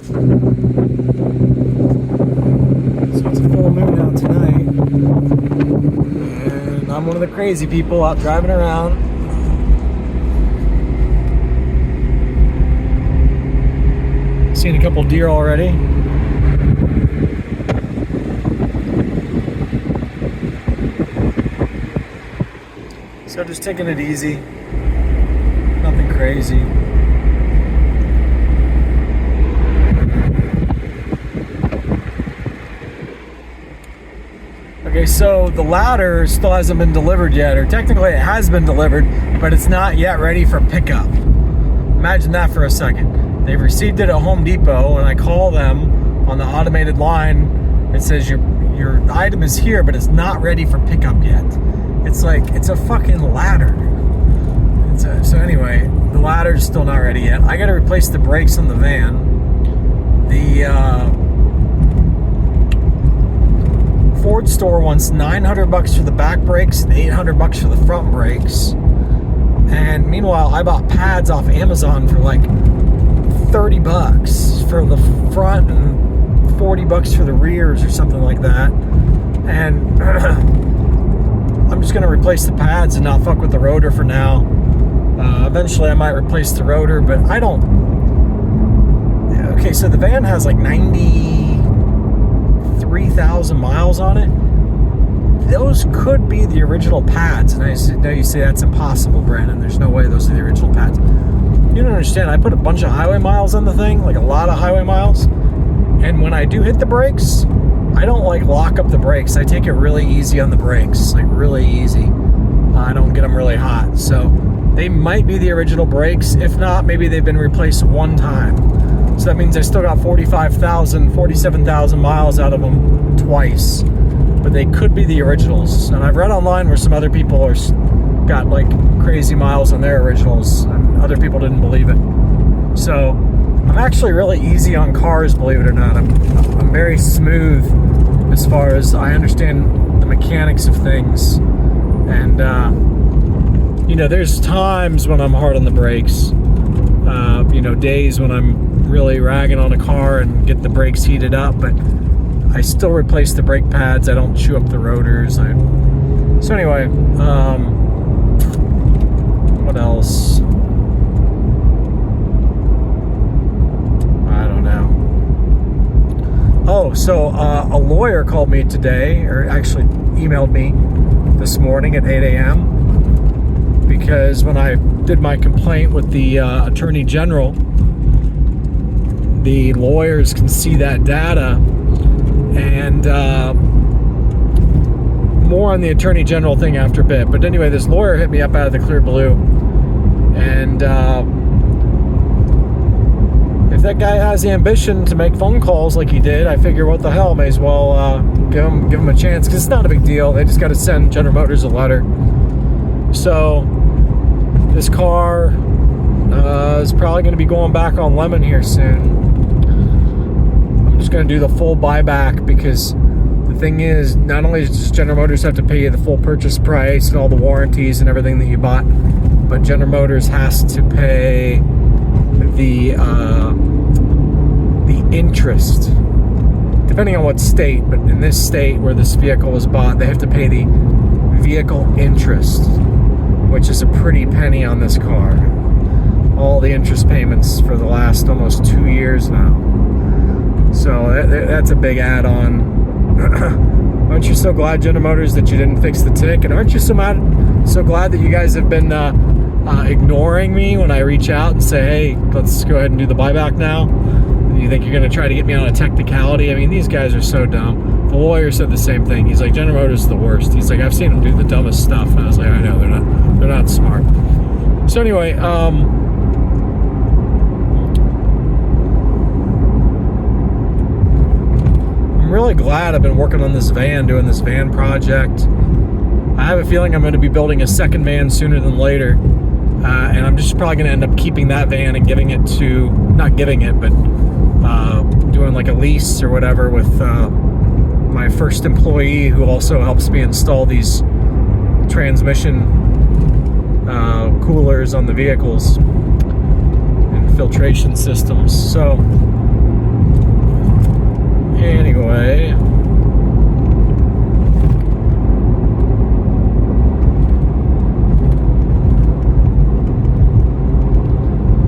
So it's a full moon out tonight. And I'm one of the crazy people out driving around. Seen a couple deer already. So just taking it easy. Nothing crazy. Okay, so the ladder still hasn't been delivered yet, or technically it has been delivered, but it's not yet ready for pickup. Imagine that for a second. They've received it at Home Depot, and I call them on the automated line. It says your item is here, but it's not ready for pickup yet. It's like, it's a fucking ladder. So anyway, the ladder's still not ready yet. I gotta replace the brakes on the van. The Ford store wants $900 for the back brakes and $800 for the front brakes. And meanwhile, I bought pads off Amazon for like $30 for the front and $40 for the rears or something like that. And I'm just gonna replace the pads and not fuck with the rotor for now. Eventually I might replace the rotor, but I don't. Okay, so the van has like 93,000 miles on it. Those could be the original pads. And I know you say that's impossible, Brandon. There's no way those are the original pads. You don't understand. I put a bunch of highway miles on the thing, like a lot of highway miles. And when I do hit the brakes, I don't like lock up the brakes. I take it really easy on the brakes, like really easy. I don't get them really hot. So they might be the original brakes. If not, maybe they've been replaced one time. So that means I still got 47,000 miles out of them twice. But they could be the originals. And I've read online where some other people got like crazy miles on their originals, and other people didn't believe it. So I'm actually really easy on cars, believe it or not. I'm very smooth as far as I understand the mechanics of things. And you know, there's times when I'm hard on the brakes. You know, days when I'm really ragging on a car and get the brakes heated up, but I still replace the brake pads. I don't chew up the rotors. So anyway, what else? I don't know. Oh, so a lawyer called me today, or actually emailed me this morning at 8 a.m. because when I did my complaint with the Attorney General, the lawyers can see that data. And more on the Attorney General thing after a bit. But anyway, this lawyer hit me up out of the clear blue. And if that guy has the ambition to make phone calls like he did, I figure what the hell, may as well give him a chance. Because it's not a big deal. They just got to send General Motors a letter. So this car is probably going to be going back on lemon here soon. I'm just going to do the full buyback, because the thing is, not only does General Motors have to pay you the full purchase price and all the warranties and everything that you bought, but General Motors has to pay the interest, depending on what state. But in this state where this vehicle was bought, they have to pay the vehicle interest, which is a pretty penny on this car. All the interest payments for the last almost 2 years now. So that's a big add-on. Aren't you so glad, General Motors, that you didn't fix the ticket? Aren't you so glad that you guys have been ignoring me when I reach out and say, hey, let's go ahead and do the buyback now? You think you're going to try to get me on a technicality? I mean, these guys are so dumb. The lawyer said the same thing. He's like, General Motors is the worst. He's like, I've seen them do the dumbest stuff. And I was like, I know, they're not smart. So anyway, I'm really glad I've been working on this van, doing this van project. I have a feeling I'm going to be building a second van sooner than later. And I'm just probably going to end up keeping that van and giving it to, not giving it, but doing like a lease or whatever with my first employee, who also helps me install these transmission coolers on the vehicles and filtration systems. So Anyway,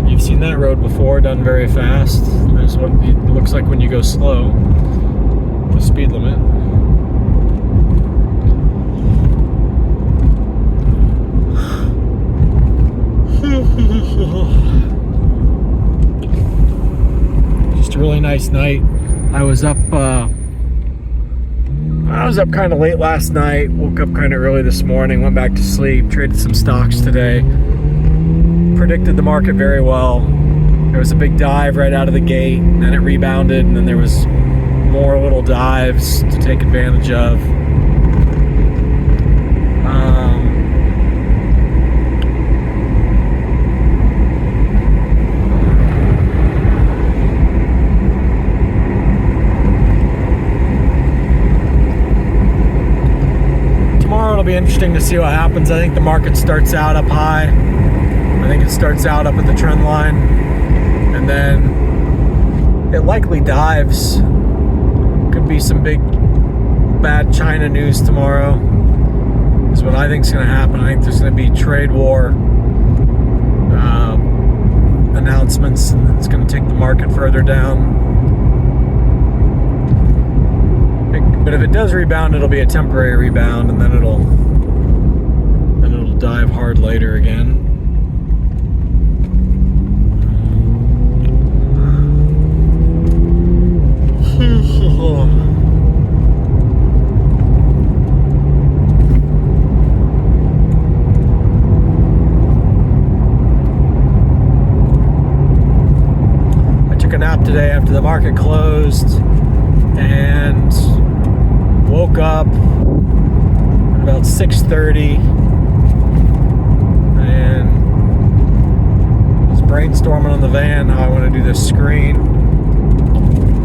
you've seen that road before, done very fast. There's what it looks like when you go slow, the speed limit. Just a really nice night. I was up kind of late last night, woke up kind of early this morning, went back to sleep, traded some stocks today, predicted the market very well. There was a big dive right out of the gate, and then it rebounded, and then there was more little dives to take advantage of. It'll be interesting to see what happens. I think the market starts out up high. I think it starts out up at the trend line, and then it likely dives. Could be some big bad China news tomorrow is what I think is going to happen. I think there's going to be trade war announcements, and it's going to take the market further down. But if it does rebound, it'll be a temporary rebound, and then it'll dive hard later again. I took a nap today after the market closed, and woke up at about 6:30 and was brainstorming on the van how I want to do this screen.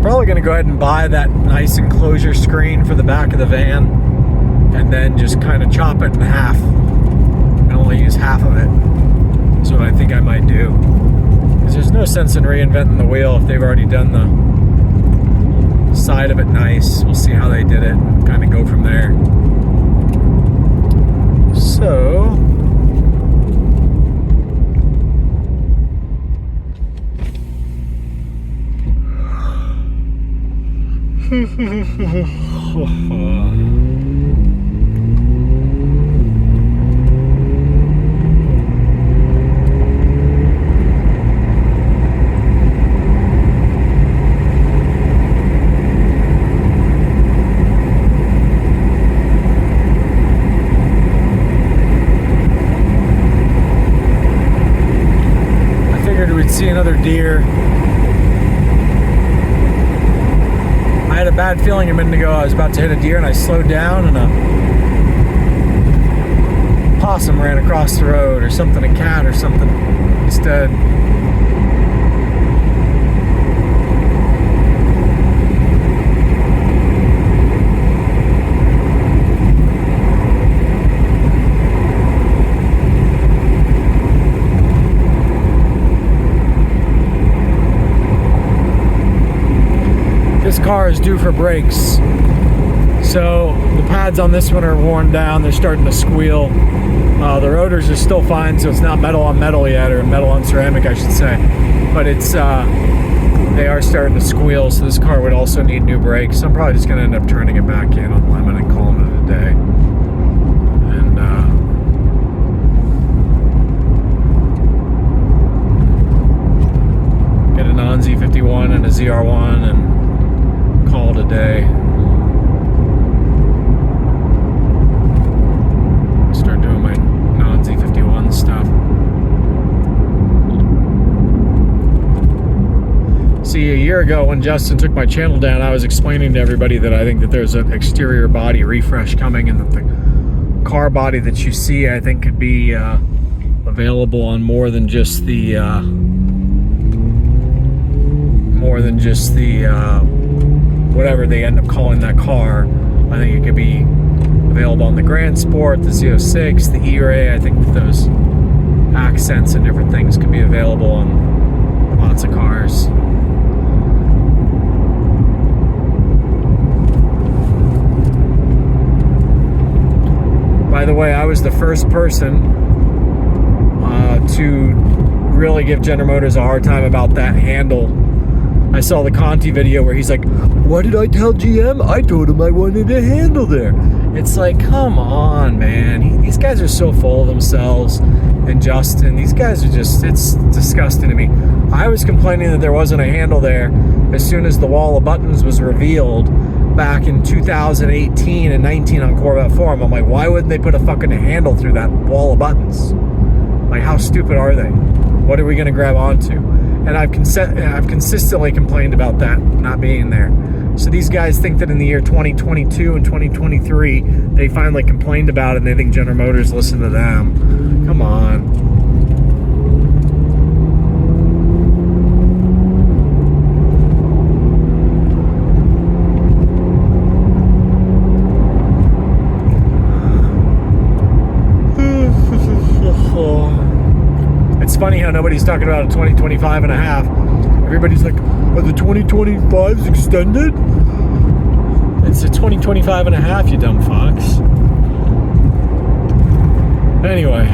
Probably going to go ahead and buy that nice enclosure screen for the back of the van and then just kind of chop it in half and only use half of it. That's what I think I might do, because there's no sense in reinventing the wheel if they've already done the side of it nice. We'll see how they did it and kind of go from there. So we'd see another deer. I had a bad feeling a minute ago I was about to hit a deer, and I slowed down, and a possum ran across the road, or something, a cat or something instead. This car is due for brakes. So the pads on this one are worn down. They're starting to squeal. The rotors are still fine, so it's not metal on metal yet, or metal on ceramic, I should say. But it's they are starting to squeal, so this car would also need new brakes. I'm probably just going to end up turning it back in on lemon and calling it a day. And get a non-Z51 and a ZR1 and call it a day. Start doing my non-Z51 stuff. See, a year ago when Justin took my channel down, I was explaining to everybody that I think that there's an exterior body refresh coming, and that the car body that you see, I think, could be available on more than just the whatever they end up calling that car. I think it could be available on the Grand Sport, the Z06, the E-Ray. I think that those accents and different things could be available on lots of cars. By the way, I was the first person to really give General Motors a hard time about that handle. I saw the Conti video where he's like, what did I tell GM? I told him I wanted a handle there. It's like, come on, man. These guys are so full of themselves. And Justin, these guys are just, it's disgusting to me. I was complaining that there wasn't a handle there as soon as the wall of buttons was revealed back in 2018 and 19 on Corvette Forum. I'm like, why wouldn't they put a fucking handle through that wall of buttons? Like, how stupid are they? What are we going to grab onto? And I've consistently complained about that not being there. So these guys think that in the year 2022 and 2023, they finally complained about it and they think General Motors listened to them. Come on. It's funny how nobody's talking about a 2025 and a half. Everybody's like, are the 2025s extended? It's a 2025 and a half, you dumb fox. Anyway.